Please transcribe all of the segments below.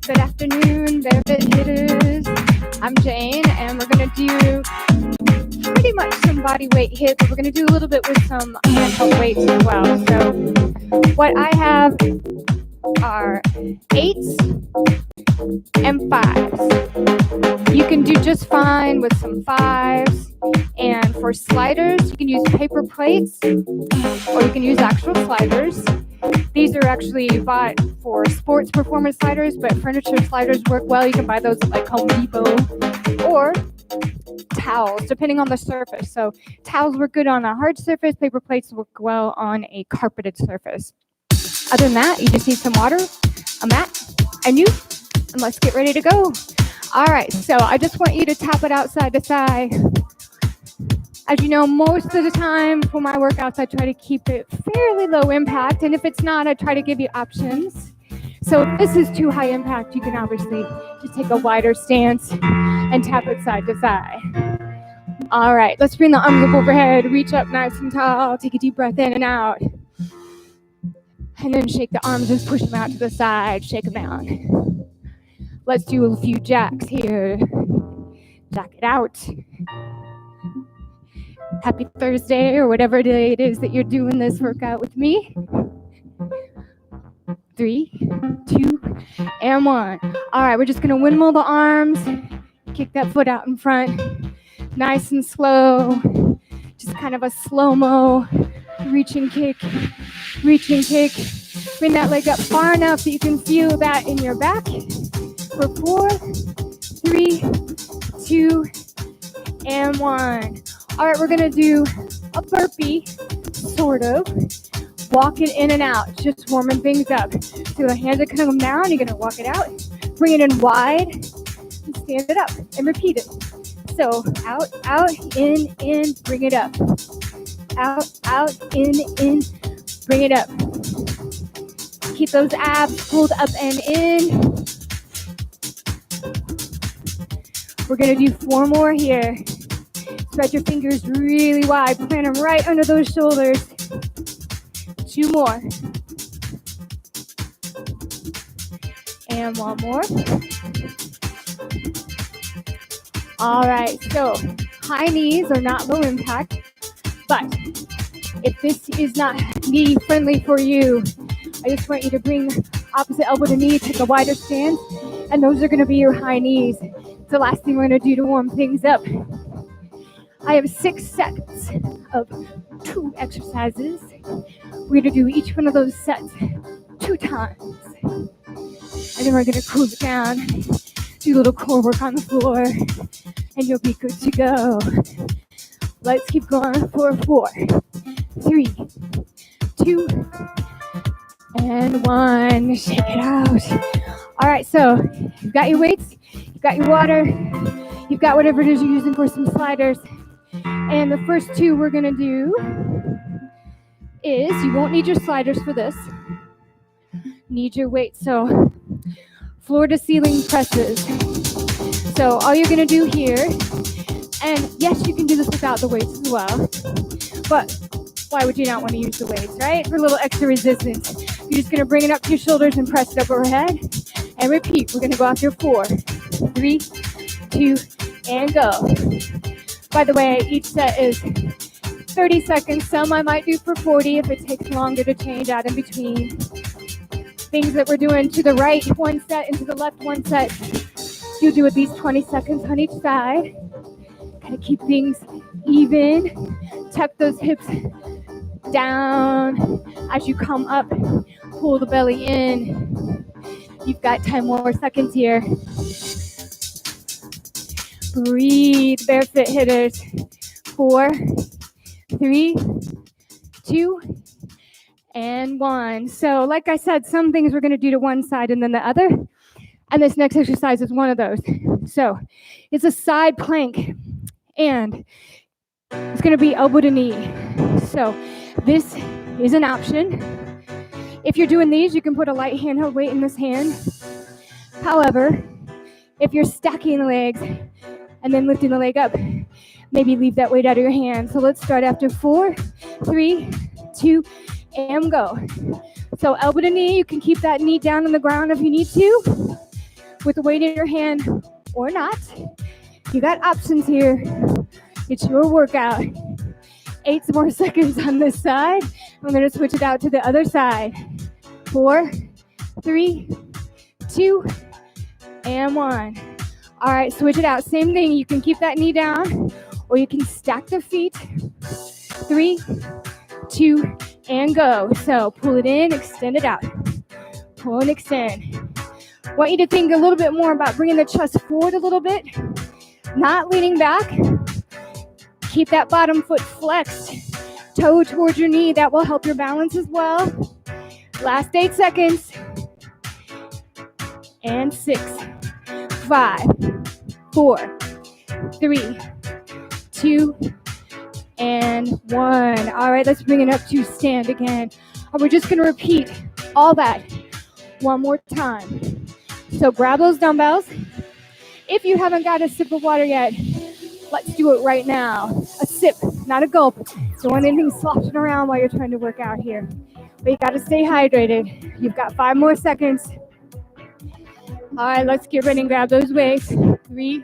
Good afternoon, BearFIT hitters. I'm Jayne, and we're going to do pretty much some body weight hits, but we're going to do a little bit with some handheld weights as well. So what I have are 8s and 5s. You can do just fine with some 5s. And for sliders, you can use paper plates or you can use actual sliders. These are actually bought for sports performance sliders, but furniture sliders work well. You can buy those at like Home Depot, or towels, depending on the surface. So towels work good on a hard surface. Paper plates work well on a carpeted surface. Other than that, you just need some water, a mat, and you, and let's get ready to go. All right, so I just want you to tap it out side to side. As you know, most of the time for my workouts, I try to keep it fairly low impact. And if it's not, I try to give you options. So if this is too high impact, you can obviously just take a wider stance and tap it side to side. All right, let's bring the arms up overhead, reach up nice and tall, take a deep breath in and out. And then shake the arms, just push them out to the side, shake them down. Let's do a few jacks here. Jack it out. Happy Thursday, or whatever day it is that you're doing this workout with me. 3, 2, and 1. All right, we're just gonna windmill the arms, kick that foot out in front, nice and slow, just kind of a slow-mo, reach and kick, bring that leg up far enough that you can feel that in your back. For 4, 3, 2, and 1. All right, we're gonna do a burpee, sort of. Walk it in and out, just warming things up. So the hands are gonna come down, you're gonna walk it out, bring it in wide, and stand it up, and repeat it. So out, in, bring it up. Out, in, bring it up. Keep those abs pulled up and in. We're gonna do 4 more here. Spread your fingers really wide. Plant them right under those shoulders. 2 more. And 1 more. All right, so high knees are not low impact, but if this is not knee friendly for you, I just want you to bring opposite elbow to knee, take a wider stance, and those are gonna be your high knees. It's the last thing we're gonna do to warm things up. I have 6 sets of 2 exercises. We're gonna do each one of those sets 2 times. And then we're gonna cool it down, do a little core work on the floor, and you'll be good to go. Let's keep going for 4, 3, 2, and 1. Shake it out. All right, so you've got your weights, you've got your water, you've got whatever it is you're using for some sliders. And the first 2 we're gonna do is, you won't need your sliders for this, need your weights. So floor to ceiling presses. So all you're gonna do here, and yes, you can do this without the weights as well, but why would you not want to use the weights, right? For a little extra resistance. You're just gonna bring it up to your shoulders and press it up overhead, and repeat. We're gonna go after 4, 3, 2, and go. By the way, each set is 30 seconds. Some I might do for 40 if it takes longer to change out in between. Things that we're doing to the right 1 set and to the left 1 set, you'll do at least 20 seconds on each side. Kind of keep things even. Tuck those hips down. As you come up, pull the belly in. You've got 10 more seconds here. Breathe, BearFIT hitters. 4, 3, 2, and 1. So like I said, some things we're going to do to one side and then the other. And this next exercise is one of those. So it's a side plank. And it's going to be elbow to knee. So this is an option. If you're doing these, you can put a light handheld weight in this hand. However, if you're stacking legs and then lifting the leg up, maybe leave that weight out of your hand. So let's start after 4, 3, 2, and go. So elbow to knee, you can keep that knee down on the ground if you need to. with the weight in your hand or not. You got options here. It's your workout. 8 more seconds on this side. I'm going to switch it out to the other side. 4, 3, 2, and 1. All right, switch it out. Same thing. You can keep that knee down, or you can stack the feet. 3, 2, and go. So pull it in, extend it out. Pull and extend. I want you to think a little bit more about bringing the chest forward a little bit, not leaning back. Keep that bottom foot flexed, toe towards your knee. That will help your balance as well. Last 8 seconds. And 6, 5, 4, 3, 2, and 1. All right, let's bring it up to stand again. And we're just going to repeat all that one more time. So grab those dumbbells. If you haven't got a sip of water yet, let's do it right now. A sip, not a gulp. Don't want anything sloshing around while you're trying to work out here. But you got to stay hydrated. You've got 5 more seconds. All right, let's get ready and grab those weights. 3,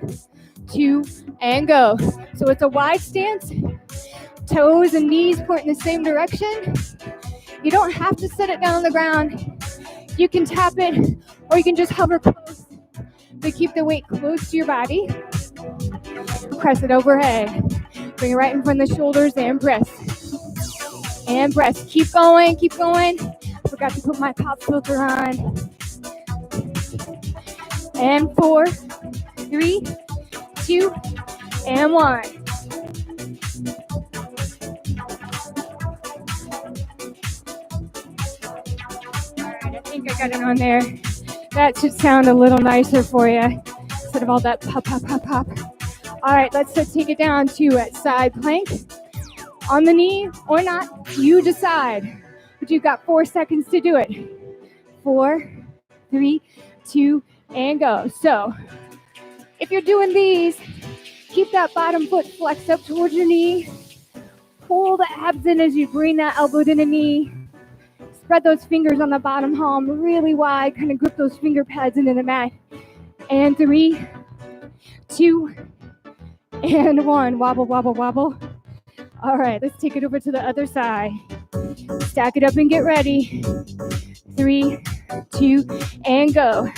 2, and go. So it's a wide stance. Toes and knees point in the same direction. You don't have to set it down on the ground. You can tap it, or you can just hover close. But keep the weight close to your body. Press it overhead. Bring it right in front of the shoulders and press. And press. Keep going, keep going. Forgot to put my pop filter on. And 4, 3, 2, and 1. All right, I think I got it on there. That should sound a little nicer for you instead of all that pop, pop, pop, pop. All right, let's take it down to a side plank. On the knee or not, you decide. But you've got 4 seconds to do it. 4, 3, 2, and go. So if you're doing these, keep that bottom foot flexed up towards your knee. Pull the abs in as you bring that elbow to the knee. Spread those fingers on the bottom palm really wide. Kind of grip those finger pads into the mat. And 3, 2, and 1. Wobble, wobble, wobble. All right, let's take it over to the other side. Stack it up and get ready. 3, 2, and go.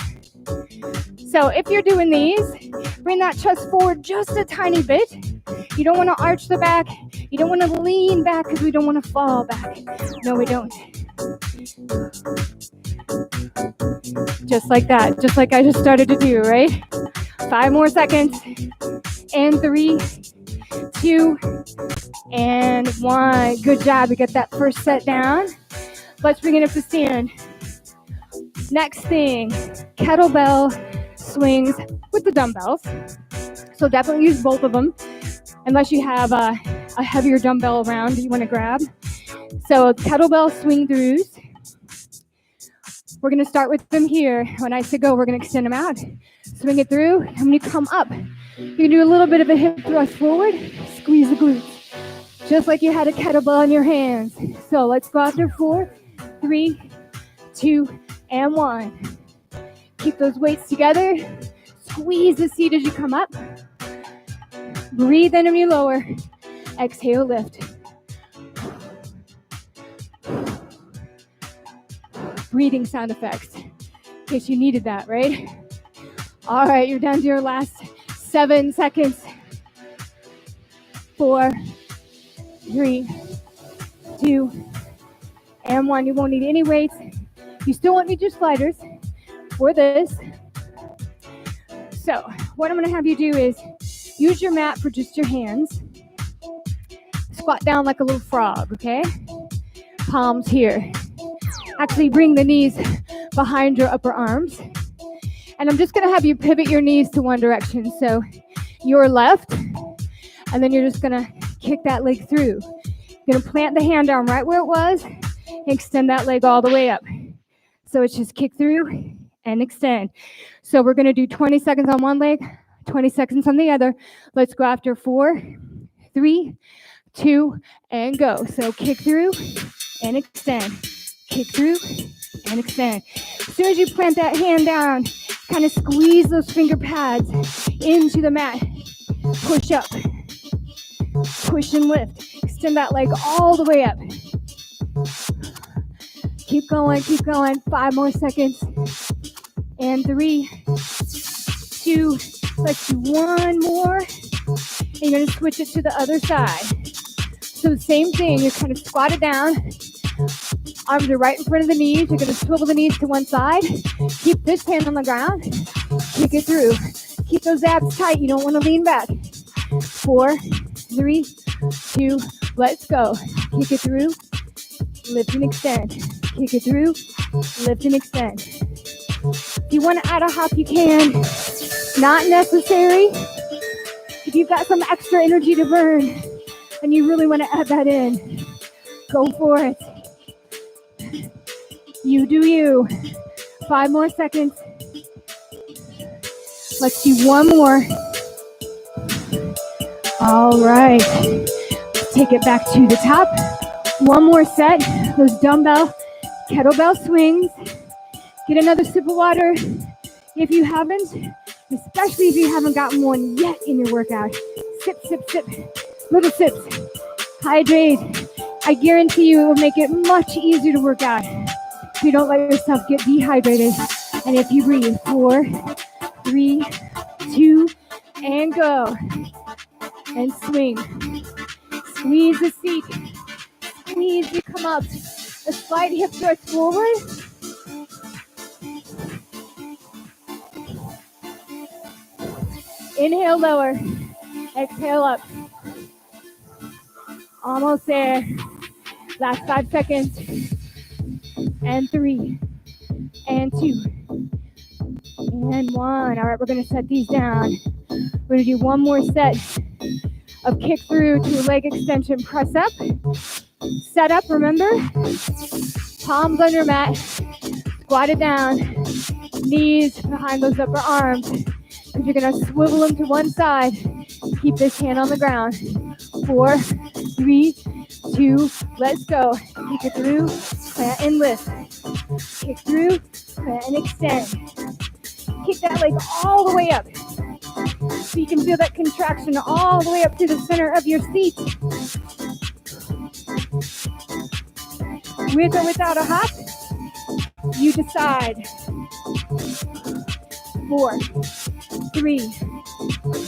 So if you're doing these, bring that chest forward just a tiny bit. You don't want to arch the back. You don't want to lean back because we don't want to fall back. No, we don't. Just like that. Just like I just started to do, right? 5 more seconds. And 3, 2, and 1. Good job. We got that first set down. Let's bring it up to stand. Next thing, kettlebell swings with the dumbbells. So definitely use both of them unless you have a heavier dumbbell around that you want to grab. So kettlebell swing throughs. We're going to start with them here. When I say go, we're going to extend them out. Swing it through. And when you come up, you can do a little bit of a hip thrust forward. Squeeze the glutes. Just like you had a kettlebell in your hands. So let's go after 4, 3, 2, and 1. Keep those weights together. Squeeze the seat as you come up. Breathe in and you lower. Exhale, lift. Breathing sound effects, in case you needed that, right? All right, you're down to your last 7 seconds. 4, 3, 2, and 1. You won't need any weights. You still won't need your sliders for this. So what I'm going to have you do is use your mat for just your hands. Squat down like a little frog, okay? Palms here. Actually bring the knees behind your upper arms. And I'm just going to have you pivot your knees to one direction. So your left, and then you're just going to kick that leg through. You're going to plant the hand down right where it was and extend that leg all the way up. So it's just kick through and extend. So we're going to do 20 seconds on one leg, 20 seconds on the other. Let's go after 4, 3, 2, and go. So kick through and extend. Kick through and extend. As soon as you plant that hand down, Kind of squeeze those finger pads into the mat. Push up. Push and lift. Extend that leg all the way up. Keep going, keep going. 5 more seconds. And 3, 2, let's do 1 more. And you're gonna switch it to the other side. So the same thing, you're kind of squatted down. Arms are right in front of the knees. You're gonna swivel the knees to one side. Keep this hand on the ground. Kick it through. Keep those abs tight. You don't wanna lean back. 4, 3, 2, let's go. Kick it through, lift and extend. Kick it through, lift and extend. If you want to add a hop, you can. Not necessary. If you've got some extra energy to burn and you really want to add that in, go for it. You do you. 5 more seconds. Let's do 1 more. All right. Take it back to the top. 1 more set. Those dumbbell, kettlebell swings. Get another sip of water if you haven't, especially if you haven't gotten one yet in your workout. Sip, sip, sip. Little sips. Hydrate. I guarantee you it will make it much easier to work out if you don't let yourself get dehydrated. And if you breathe, 4, 3, 2, and go. And swing. Squeeze the seat. Squeeze you come up. A slight hip thrust forward. Inhale lower. Exhale up. Almost there. Last 5 seconds. And 3. And 2. And 1. All right, we're going to set these down. We're going to do 1 more set of kick through to a leg extension press up. Set up, remember? Palms on your mat. Squat it down. Knees behind those upper arms. And you're going to swivel them to one side. Keep this hand on the ground. 4, 3, 2, let's go. Kick it through, plant and lift. Kick through, plant and extend. Kick that leg all the way up. So you can feel that contraction all the way up to the center of your seat. With or without a hop, you decide. 4, 3,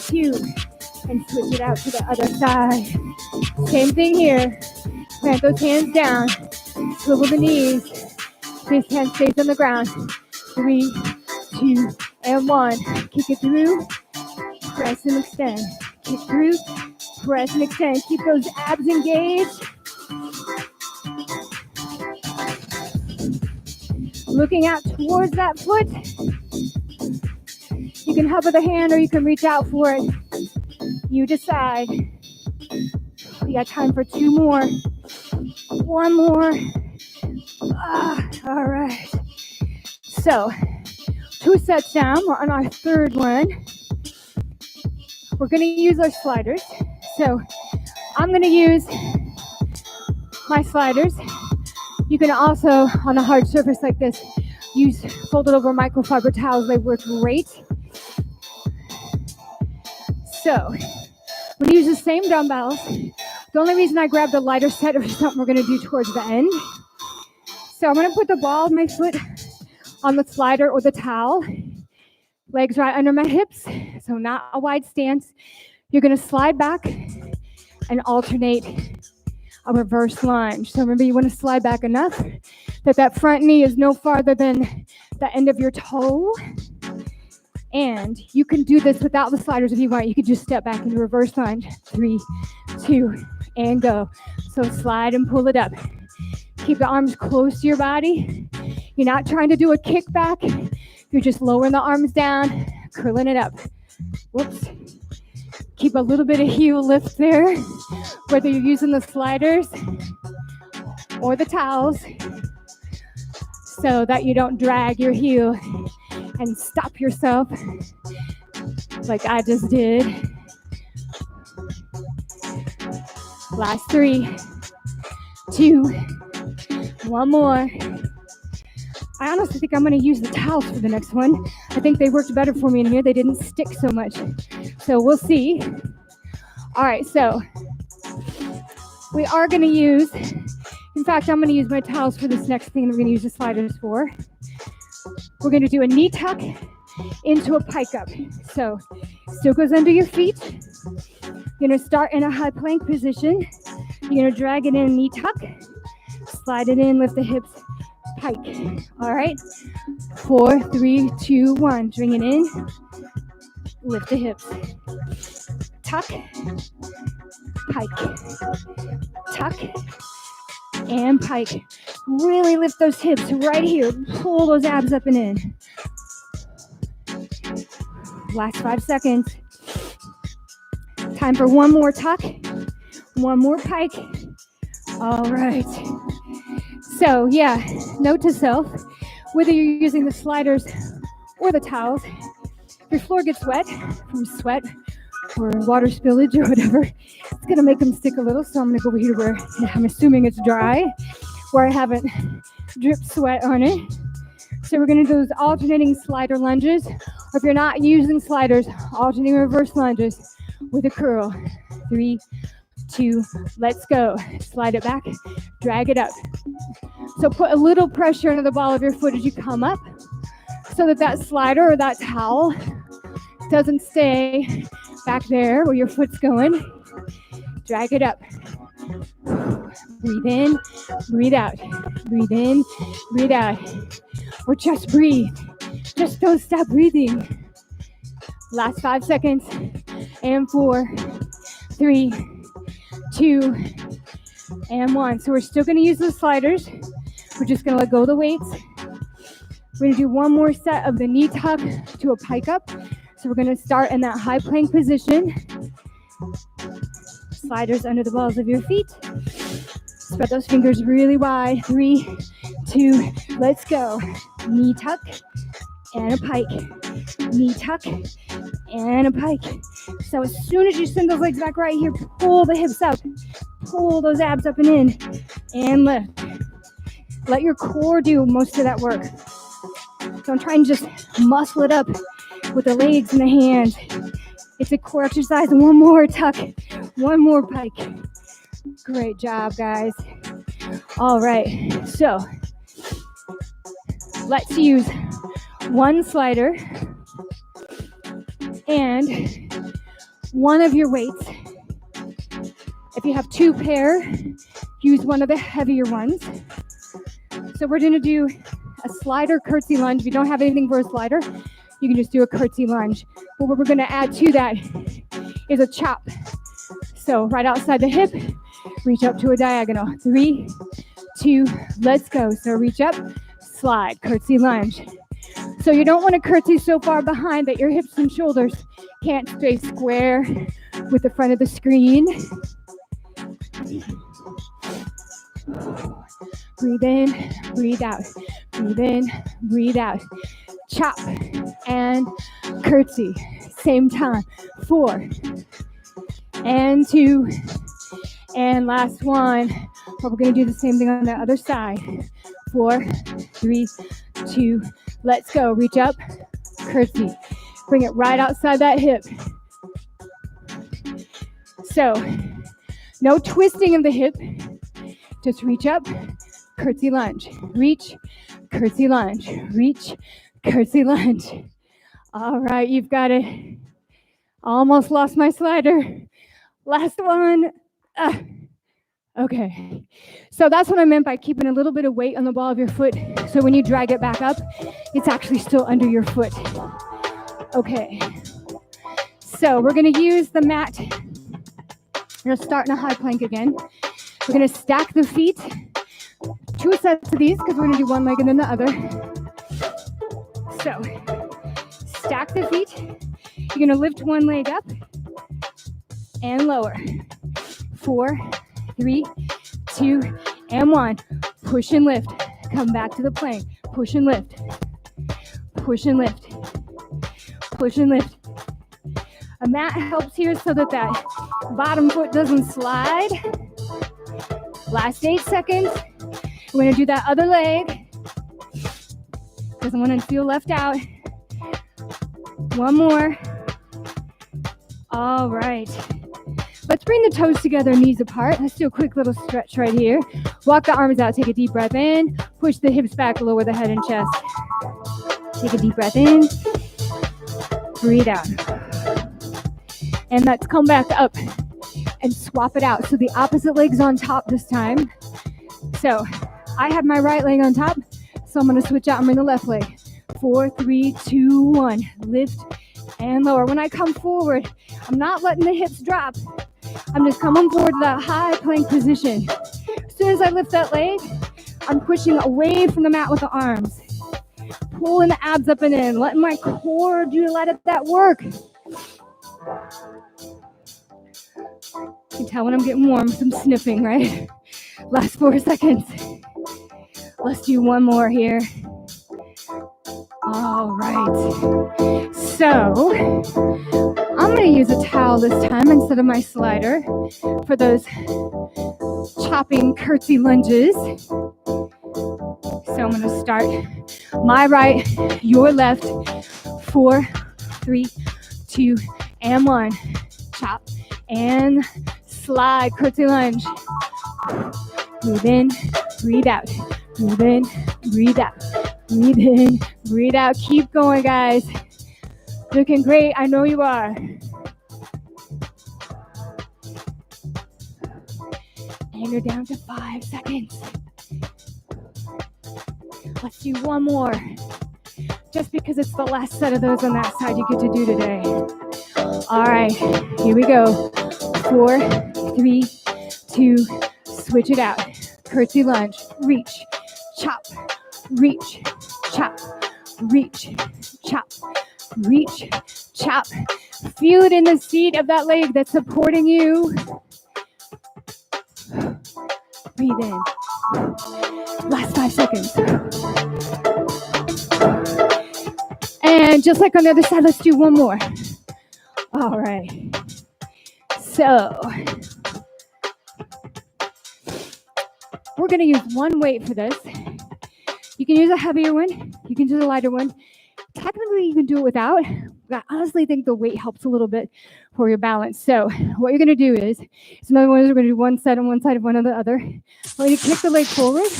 2, and switch it out to the other side. Same thing here. Plant those hands down. Swivel the knees. This hand stays on the ground. 3, 2, and 1. Kick it through. Press and extend. Kick through. Press and extend. Keep those abs engaged. Looking out towards that foot. You can hover the hand or you can reach out for it. You decide. We got time for 2 more. 1 more. All right. So, 2 sets down. We're on our 3rd one. We're going to use our sliders. So, I'm going to use my sliders. You can also, on a hard surface like this, use folded over microfiber towels. They work great. So, I'm going to use the same dumbbells. The only reason I grabbed a lighter set is something we're going to do towards the end. So I'm going to put the ball of my foot on the slider or the towel. Legs right under my hips, so not a wide stance. You're going to slide back and alternate a reverse lunge. So remember, you want to slide back enough that that front knee is no farther than the end of your toe. And you can do this without the sliders if you want. You could just step back into reverse lunge. 3, 2, and go. So slide and pull it up. Keep the arms close to your body. You're not trying to do a kickback. You're just lowering the arms down, curling it up. Whoops. Keep a little bit of heel lift there, whether you're using the sliders or the towels, so that you don't drag your heel and stop yourself like I just did. Last 3, 2, 1 more. I honestly think I'm going to use the towels for the next one. I think they worked better for me in here. They didn't stick so much. So we'll see. All right, so we are going to use, in fact, I'm going to use my towels for this next thing we're going to use the sliders for. We're going to do a knee tuck into a pike up. So still goes under your feet. You're going to start in a high plank position. You're going to drag it in, knee tuck, slide it in, lift the hips, pike. All right, 4, 3, 2, 1. Bring it in, lift the hips, tuck, pike, tuck, and pike. Really lift those hips right here. Pull those abs up and in. Last 5 seconds. Time for one more tuck, one more pike. All right. So yeah, note to self, whether you're using the sliders or the towels, if your floor gets wet from sweat or water spillage or whatever, it's gonna make them stick a little. So I'm gonna go over here where I'm assuming it's dry, where I haven't dripped sweat on it. So we're gonna do those alternating slider lunges, or if you're not using sliders, alternating reverse lunges with a curl. 3, 2, let's go. Slide it back, drag it up. So put a little pressure into the ball of your foot as you come up, so that that slider or that towel doesn't stay back there where your foot's going. Drag it up. Breathe in, breathe out. Breathe in, breathe out. Or just breathe. Just don't stop breathing. Last 5 seconds. And 4, 3, 2, and 1. So we're still going to use the sliders. We're just going to let go of the weights. We're going to do one more set of the knee tuck to a pike up. So we're going to start in that high plank position. Sliders under the balls of your feet. Spread those fingers really wide. 3, 2, let's go. Knee tuck and a pike. Knee tuck and a pike. So as soon as you send those legs back right here, pull the hips up. Pull those abs up and in. And lift. Let your core do most of that work. Don't try and just muscle it up with the legs and the hands. It's a core exercise. One more tuck. One more pike. Great job, guys. All right. So let's use one slider and one of your weights. If you have 2 pair, use one of the heavier ones. So we're going to do a slider curtsy lunge. If you don't have anything for a slider, you can just do a curtsy lunge. But what we're going to add to that is a chop. So right outside the hip, reach up to a diagonal. 3, 2, let's go. So reach up, slide, curtsy lunge. So you don't want to curtsy so far behind that your hips and shoulders can't stay square with the front of the screen. Breathe in, breathe out. Breathe in, breathe out. Chop and curtsy. Same time. 4 and 2 and last one. But we're going to do the same thing on the other side. 4, 3, 2, let's go. Reach up, curtsy. Bring it right outside that hip. So, no twisting of the hip. Just reach up, curtsy lunge. Reach, curtsy lunge. Reach, curtsy lunge. All right, you've got it. Almost lost my slider. Last one. Okay. So that's what I meant by keeping a little bit of weight on the ball of your foot. So when you drag it back up, it's actually still under your foot. Okay. So we're going to use the mat. We're going to start in a high plank again. We're going to stack the feet. 2 sets of these because we're going to do one leg and then the other. So stack the feet. You're going to lift one leg up and lower. 4, 3, 2, and 1. Push and lift. Come back to the plank. Push and lift. Push and lift. Push and lift. A mat helps here so that that bottom foot doesn't slide. Last 8 seconds. We're going to do that other leg. Doesn't want to feel left out. One more. All right. Let's bring the toes together, knees apart. Let's do a quick little stretch right here. Walk the arms out. Take a deep breath in. Push the hips back, lower the head and chest. Take a deep breath in. Breathe out. And let's come back up and swap it out. So the opposite leg's on top this time. So I have my right leg on top. So I'm going to switch out and bring the left leg. 4, 3, 2, 1. Lift and lower. When I come forward, I'm not letting the hips drop. I'm just coming forward to that high plank position. As soon as I lift that leg, I'm pushing away from the mat with the arms. Pulling the abs up and in, letting my core do a lot of that work. You can tell when I'm getting warm, some sniffing, right? Last 4 seconds. Let's do one more here. All right. So I'm going to use a towel this time instead of my slider for those chopping curtsy lunges. So I'm going to start my right, your left. 4, 3, 2, and 1. Chop and slide, curtsy lunge. Breathe in, breathe out. Breathe in, breathe out. Breathe in, breathe out. Keep going, guys. Looking great. I know you are. And you're down to 5 seconds. Let's do one more. Just because it's the last set of those on that side you get to do today. All right, here we go. 4, 3, 2, switch it out. Curtsy lunge, reach, chop, reach, chop, reach, chop, reach, chop. Feel it in the seat of that leg that's supporting you. Breathe in. Last 5 seconds. And just like on the other side, let's do one more. All right. So we're going to use one weight for this. You can use a heavier one. You can use a lighter one. Technically, you can do it without. But I honestly think the weight helps a little bit for your balance. So what you're going to do is, another one is we're going to do one set on one side and one on the other. We're going to kick the leg forward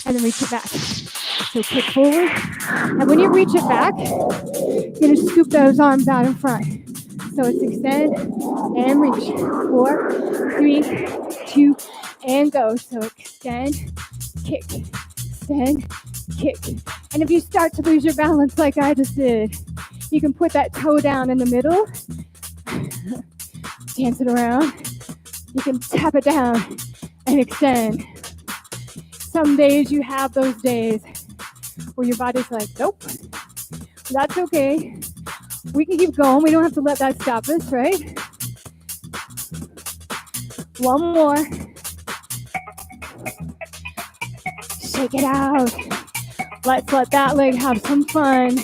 and then reach it back. So kick forward. And when you reach it back, you're going to scoop those arms out in front. So it's extend and reach. 4, 3, 2, and go. So extend, kick, extend, kick. And if you start to lose your balance like I just did, you can put that toe down in the middle, dance it around. You can tap it down and extend. Some days you have those days where your body's like, nope, that's okay. We can keep going. We don't have to let that stop us, right? One more. Shake it out. Let's let that leg have some fun.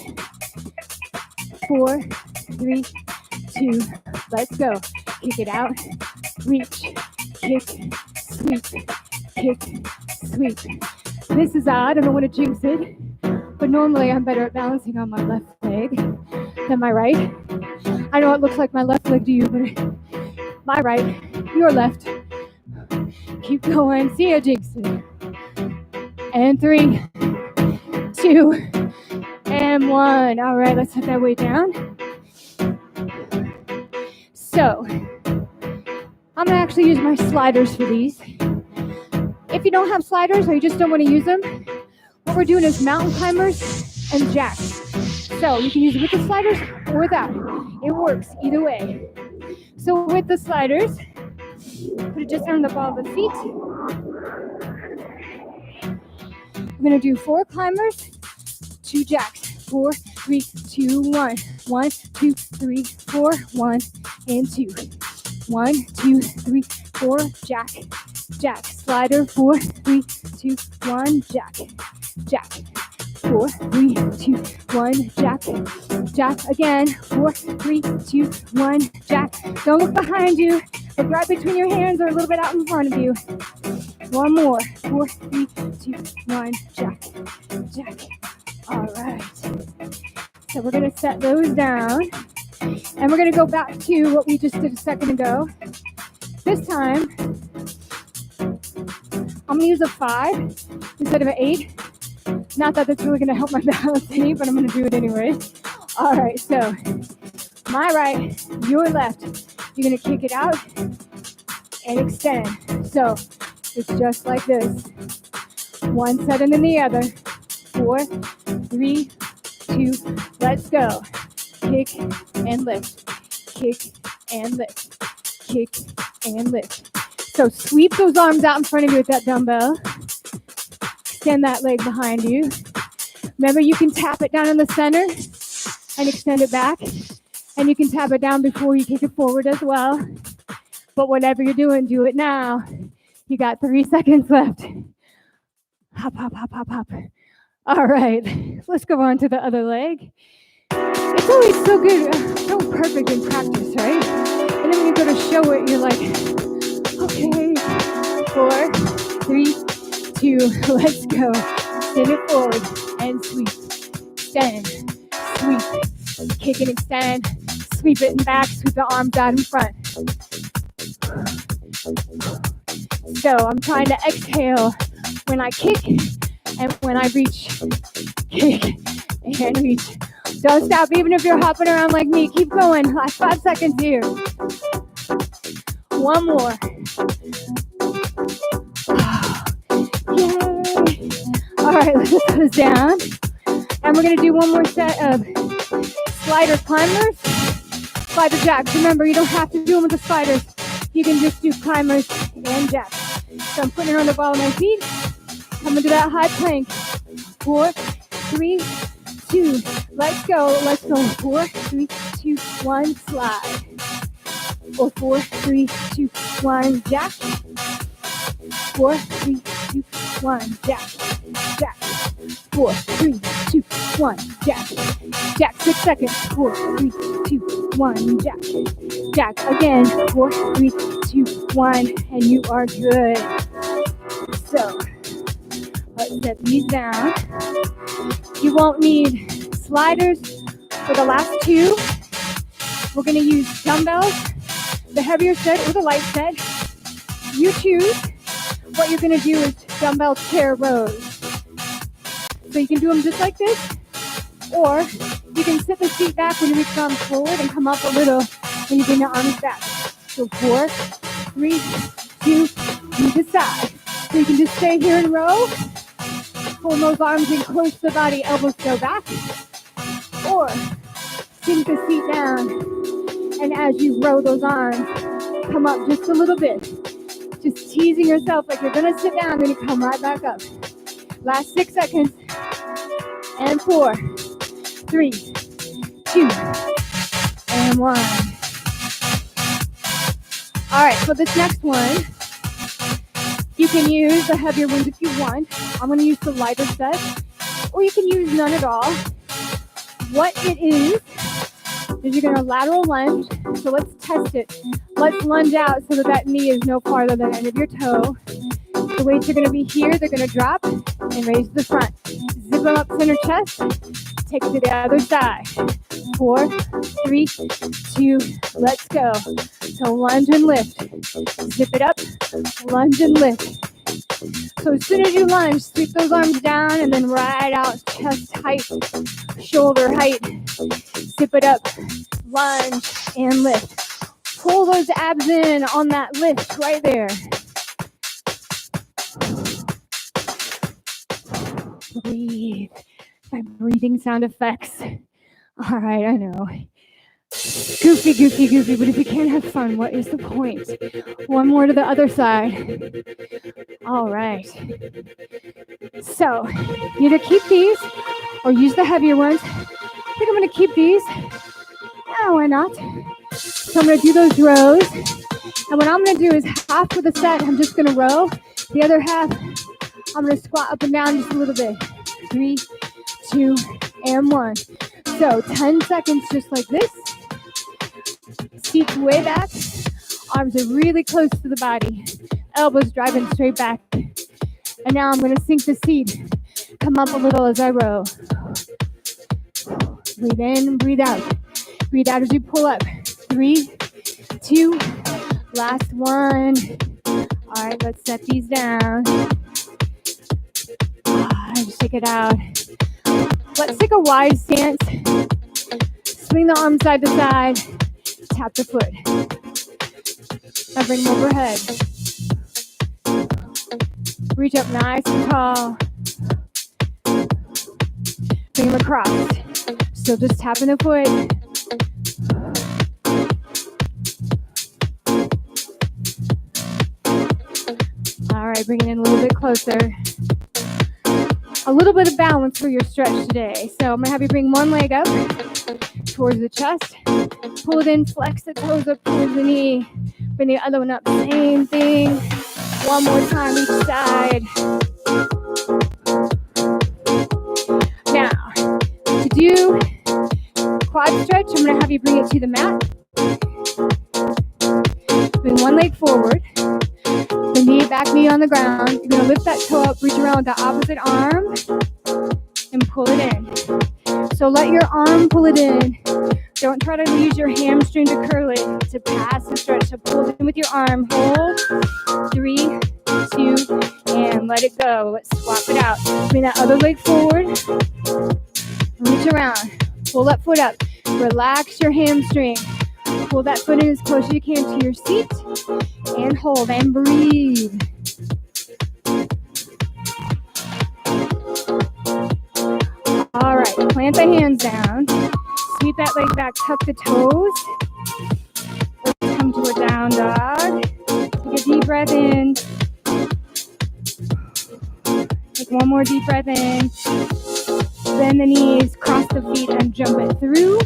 4, 3, 2, let's go. Kick it out. Reach, kick, sweep, kick, sweep. This is odd. I don't want to jinx it. But normally I'm better at balancing on my left leg than my right. I know it looks like my left leg to you, but my right, your left. Keep going. See, I jinxed it. And 3, 2, and 1. All right, let's set that weight down. So I'm going to actually use my sliders for these. If you don't have sliders or you just don't want to use them, what we're doing is mountain climbers and jacks. So you can use it with the sliders or without. It works either way. So with the sliders, put it just on the ball of the feet. We're going to do 4 climbers, 2 jacks. 4, 3, 2, 1. 1, 2, 3, 4, 1, and 2. 1, 2, 3, 4, jack, jack. Slider, 4, 3, 2, 1, jack, jack. 4, 3, 2, 1, jack, jack. Again, 4, 3, 2, 1, jack. Don't look behind you. Look right between your hands or a little bit out in front of you. One more. 4, 3, 2, 1, jack, jack. All right. So we're going to set those down. And we're going to go back to what we just did a second ago. This time, I'm going to use a 5 instead of an 8. Not that that's really going to help my balance any, but I'm going to do it anyway. All right, so my right, your left. You're going to kick it out and extend. So it's just like this. One set and then the other. 4, 3, 2, let's go. Kick and lift. Kick and lift. Kick and lift. So sweep those arms out in front of you with that dumbbell. Extend that leg behind you. Remember, you can tap it down in the center and extend it back. And you can tap it down before you kick it forward as well. But whatever you're doing, do it now. You got 3 seconds left. Hop, hop, hop, hop, hop. All right, let's go on to the other leg. It's always so good, so perfect in practice, right? And then when you go to show it, you're like, okay, 4, 3, 2, let's go. Send it forward and sweep. Extend, sweep, kick and extend, sweep it and back, sweep the arms out in front. So I'm trying to exhale when I kick and when I reach. Kick and reach. Don't stop, even if you're hopping around like me. Keep going. Last 5 seconds here. One more. Yay. All right, let's put this down. And we're going to do one more set of slider climbers. Slider jacks. Remember, you don't have to do them with the sliders. You can just do climbers and jacks. So I'm putting it on the ball of my feet. Coming to that high plank. 4, 3, 2. Let's go. Let's go. 4, 3, 2, 1. Slide. Or 4, 3, 2, 1. Jack. 4, 3, 2, 1. Jack. Jack. 4, 3, 2, 1. Jack. Jack. 6 seconds. 4, 3, 2, 1. Jack. Jack. Again. 4, 3, 2, 1. And you are good. So let's set these down. You won't need sliders for the last 2. We're going to use dumbbells, the heavier set or the light set. You choose. What you're going to do is dumbbell chair rows. So you can do them just like this, or you can sit the feet back when you reach arms forward and come up a little when you bring the arms back. So 4, 3, 2, you decide. So you can just stay here in row. Pull those arms in close to the body, elbows go back. Or sink the feet down. And as you row those arms, come up just a little bit. Just teasing yourself like you're going to sit down, then you come right back up. Last 6 seconds. And 4, 3, 2, and 1. All right, for this next one, you can use the heavier ones if you want. I'm going to use the lighter set, or you can use none at all. What it is you're going to lateral lunge. So let's test it. Let's lunge out so that knee is no farther than the end of your toe. The weights are going to be here. They're going to drop and raise to the front. Zip them up center chest. Take it to the other side. 4, 3, 2, let's go. So lunge and lift. Zip it up, lunge and lift. So as soon as you lunge, sweep those arms down and then right out, chest height, shoulder height. Zip it up, lunge and lift. Pull those abs in on that lift right there. Breathe. My breathing sound effects. All right, I know. Goofy, goofy, goofy, but if you can't have fun, what is the point? One more to the other side. All right. So, either keep these or use the heavier ones. I think I'm going to keep these. Yeah, why not? So I'm going to do those rows. And what I'm going to do is half of the set, I'm just going to row. The other half, I'm going to squat up and down just a little bit. 3, 2, and 1. So 10 seconds just like this. Seats way back. Arms are really close to the body. Elbows driving straight back. And now I'm going to sink the seat. Come up a little as I row. Breathe in, breathe out. Breathe out as you pull up. 3, 2, last one. All right, let's set these down. Just take it out. Let's take a wide stance. Swing the arm side to side. Tap the foot. Now bring them overhead. Reach up nice and tall. Bring them across. Still just tapping the foot. All right, bring it in a little bit closer. A little bit of balance for your stretch today. So I'm going to have you bring one leg up towards the chest. Pull it in, flex the toes up towards the knee. Bring the other one up, same thing. One more time each side. Now, to do quad stretch, I'm going to have you bring it to the mat. Bring one leg forward. The knee, back knee on the ground. You're going to lift that toe up, reach around with the opposite arm, and pull it in. So let your arm pull it in. Don't try to use your hamstring to curl it to pass the stretch. So pull it in with your arm. Hold. 3, 2, and let it go. Let's swap it out. Bring that other leg forward. Reach around. Pull that foot up. Relax your hamstring. Pull that foot in as close as you can to your seat. And hold and breathe. All right, plant the hands down. Sweep that leg back, tuck the toes. Let's come to a down dog. Take a deep breath in. Take one more deep breath in. Bend the knees, cross the feet, and jump it through.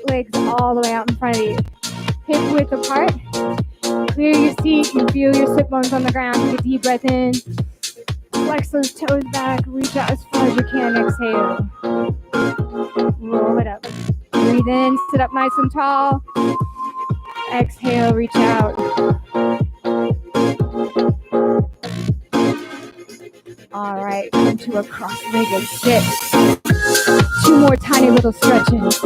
Legs all the way out in front of you. Hip width apart. Clear your seat. You feel your sit bones on the ground. Take a deep breath in. Flex those toes back. Reach out as far as you can. Exhale. Roll it up. Breathe in. Sit up nice and tall. Exhale. Reach out. All right. Come to a cross-legged sit. 2 more tiny little stretches.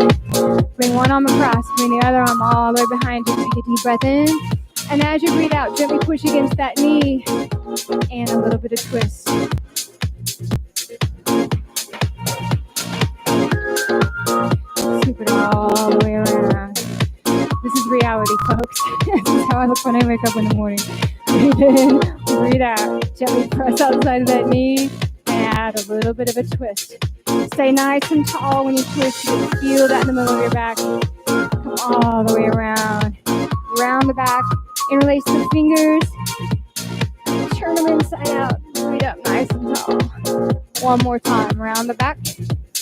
Bring one arm across, bring the other arm all the way behind you. Take a deep breath in. And as you breathe out, gently push against that knee. And a little bit of twist. Scoop it all the way around. This is reality, folks. This is how I look when I wake up in the morning. Breathe in, breathe out. Gently press outside of that knee. And add a little bit of a twist. Stay nice and tall when you twist. You can feel that in the middle of your back. Come all the way around. Round the back. Interlace the fingers. Turn them inside out. Breathe up nice and tall. One more time. Round the back.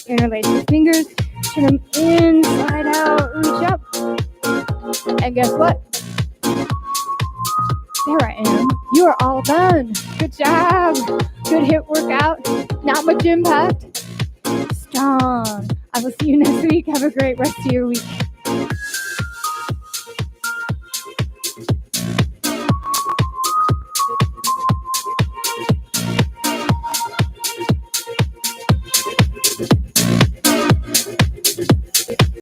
Interlace the fingers. Turn them inside out. Reach up. And guess what? There I am. You are all done. Good job. Good hip workout. Not much impact. Strong. I will see you next week. Have a great rest of your week.